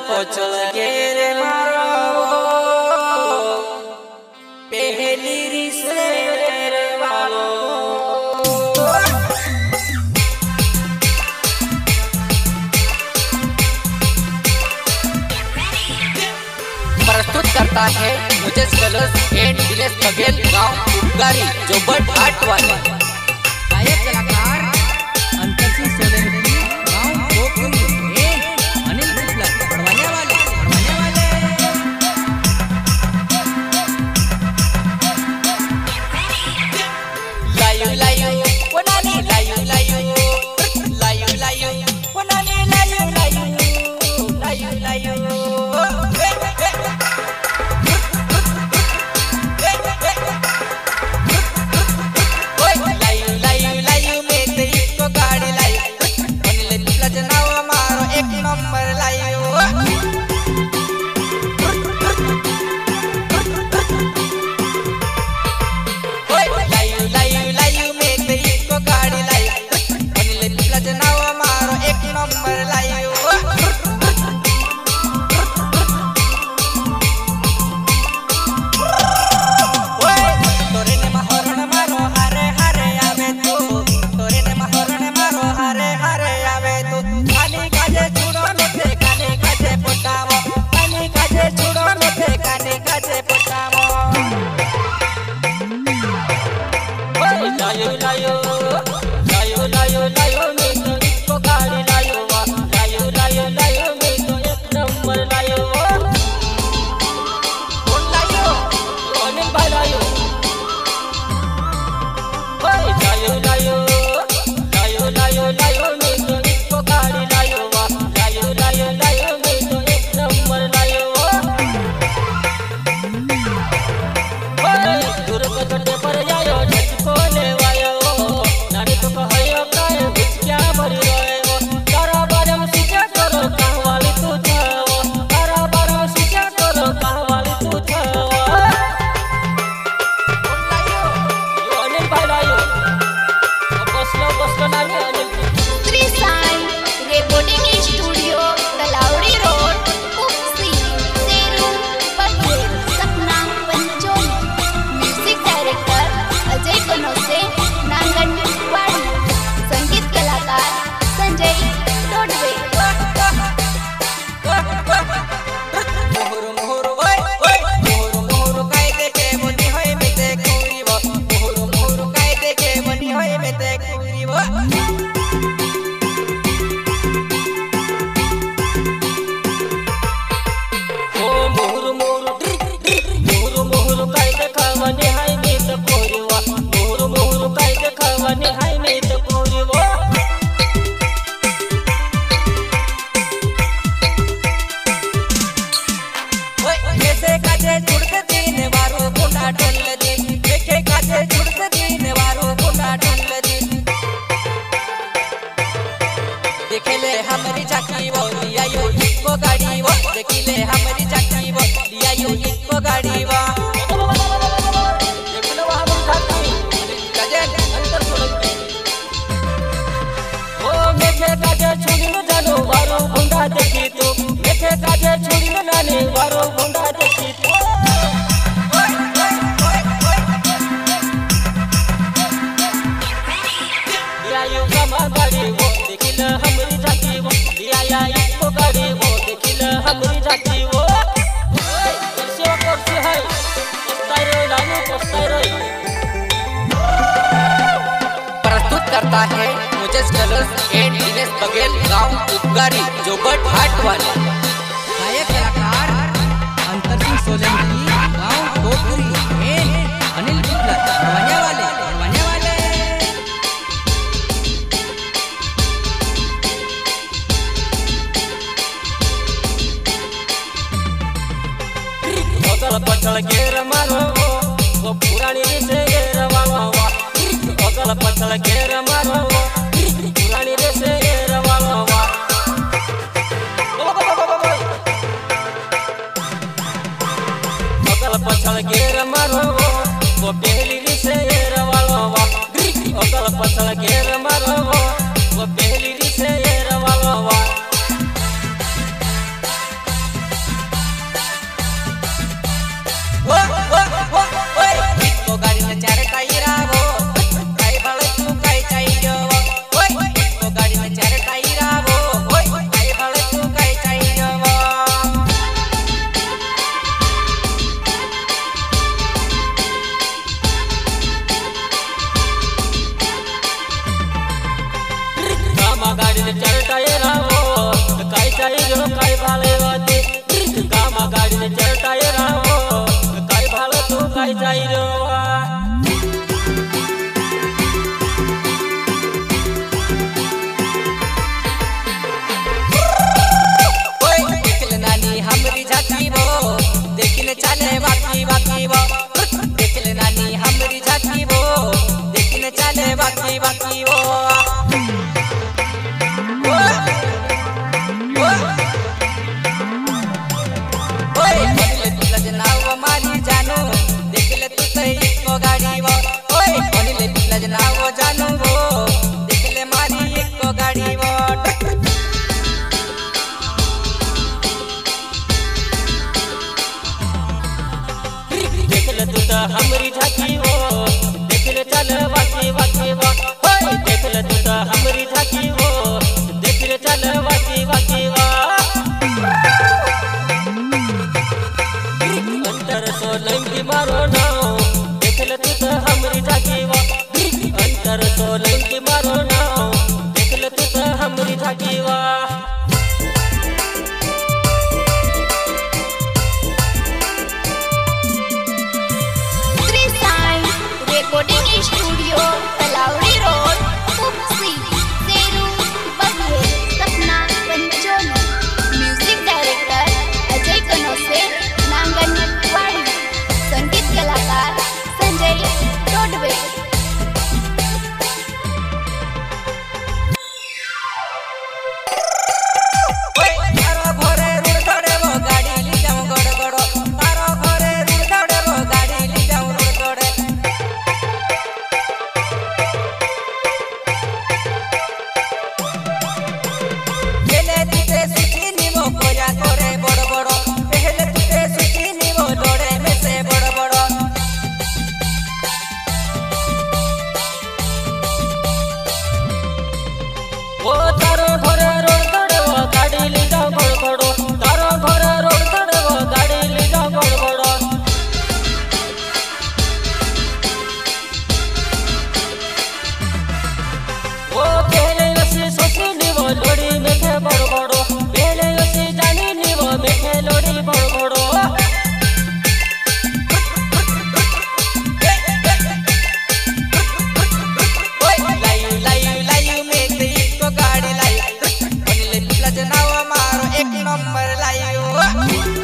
पोचल गेर मारो पहली रिश्तेर वालो। प्रस्तुत करता है मुझे कलर्स एंड दिनेश बघेल, गांव उपगारी, जोबट हाट वाले। गायक कलाकार अंतर सिंह सोलंकी, गांव कोकरी, अनिल शुक्ला, बढ़वाने वाले। लायू लायू वनानी लायू लायू लायू लायू वनानी लायू लायू लायू लायू देखले हमारी चाकी वो लिया यो इको गाड़ी वो, देखले हमारी चाकी वो लिया यो इको गाड़ी वो। देखले वो हमारी चाकी गजन अंतर सोलंकी। ओ मेखे काजे छुड़ी न जानो वारो गुंडा देखी तू, मेखे काजे छुड़ी न नानी वारो गुंडा देखी तू। लिया यो कमा गाड़ी वो, देखले हमारी चाकी वो लिया या इको गाड़ी वो, देखले हमारी चाकी वो। करसी है पस्तायरो लालू पस्तायरो। प्रस्तुत करता है मुझे कलर्स एंड दिनेश बघेल, गांव उपगारी, जोबट हाट वाले। गायक कलाकार अंतर सिंह सोलंकी, गांव कोकरी, अनिल शुक्ला, बढ़वाने वाले। अगल पछल घेर मारो वो पुरानी से घेर वालो, अगल पछल घेर मारो पुरानी से घेर वालो। अगल पछल घेर मारो वो पहली से घेर वालो, अगल पछल घेर मारो वो पहली से घेर वालो। हमरी झाकी हो देख ले चल वाकी वाकी वा होय देख ले तू तो हमरी झाकी हो देख ले चल वाकी वाकी वा अंतर सोलंकी मारो नाव देख ले तू तो हमरी झाकी वा अंतर सोलंकी मारो नाव देख ले तू तो हमरी झाकी वा recording studio Talawadi road उपसी Sheru Baghel सपना पंचोली म्यूजिक डायरेक्टर अजय कनोसे नांगनवाड़ी संगीत कलाकार संजय टोडवे नंबर लाइव